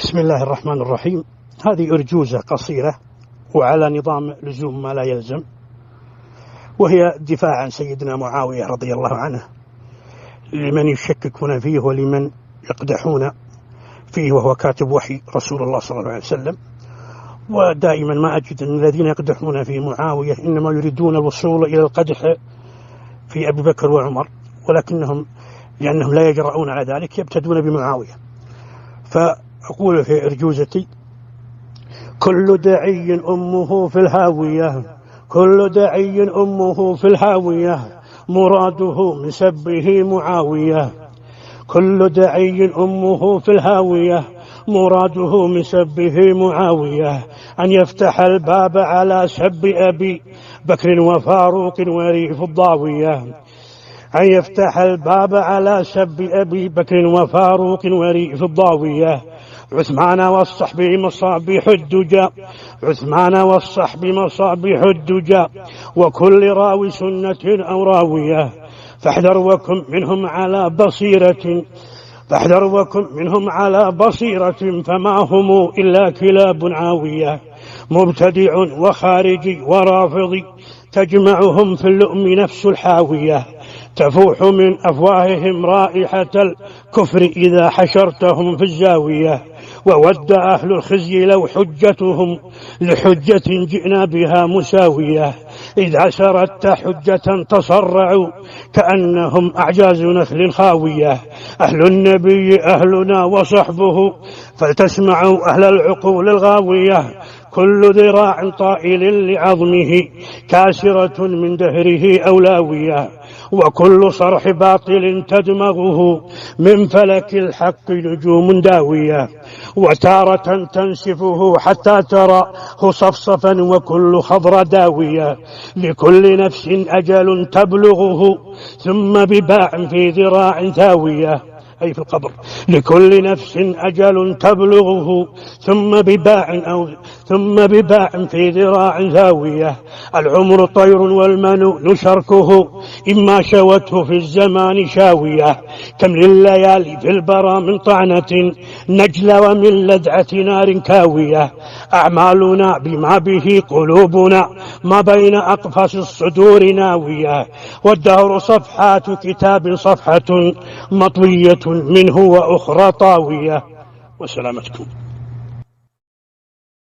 بسم الله الرحمن الرحيم. هذه أرجوزة قصيرة وعلى نظام لزوم ما لا يلزم، وهي دفاع عن سيدنا معاوية رضي الله عنه لمن يشككون فيه ولمن يقدحون فيه، وهو كاتب وحي رسول الله صلى الله عليه وسلم. ودائما ما أجد أن الذين يقدحون في معاوية إنما يريدون الوصول إلى القدح في أبي بكر وعمر، ولكنهم لأنهم لا يجرؤون على ذلك يبتدون بمعاوية. فأقول في أرجوزتي: كل دعي أمه في الهاوية، كل دعي أمه في الهاوية، مراده من سبه معاوية. كل دعي أمه في الهاوية، مراده من سبه معاوية. أن يفتح الباب على سب أبي بكر وفاروق وريف الضاوية، أن يفتح الباب على سب أبي بكر وفاروق وريف الضاوية. عثمان والصحب مصابيح الدجى، عثمان والصحب مصابيح الدجى، وكل راوي سنة أو راوية. فاحذر وكن منهم على بصيرة، فاحذر وكن منهم على بصيرة، فما هم إلا كلاب عاوية. مبتدع وخارجي ورافضي، تجمعهم في اللؤم نفس الحاوية. تفوح من أفواههم رائحة الكفر إذا حشرتهم في الزاوية. وود أهل الخزي لو حجتهم لحجة جئنا بها مساوية. إذا سردت حجة تصرعوا كأنهم أعجاز نخل خاوية. أهل النبي أهلنا وصحبه، فلتسمعوا أهل العقول الغاوية. كل ذراع طائل لعظمه، كاسرة من دهره أولاوية. وكل صرح باطل تدمغه، من فلك الحق نجوم داوية. وتارة تنسفه حتى تراه صفصفا، وكل خضر داوية. لكل نفس أجل تبلغه، ثم بباع في ذراع ثاوية، أي في القبر. لكل نفس أجل تبلغه، ثم بباع في ذراع ثاوية. العمر طير والمنون شركه، إما شوته في الزمان شاوية. كم لليالي في البرى من طعنة نجل، ومن لدعة نار كاوية. أعمالنا بما به قلوبنا، ما بين أقفاص الصدور ناوية. والدهر صفحات كتاب، صفحة مطوية منه وأخرى طاوية. وسلامتكم.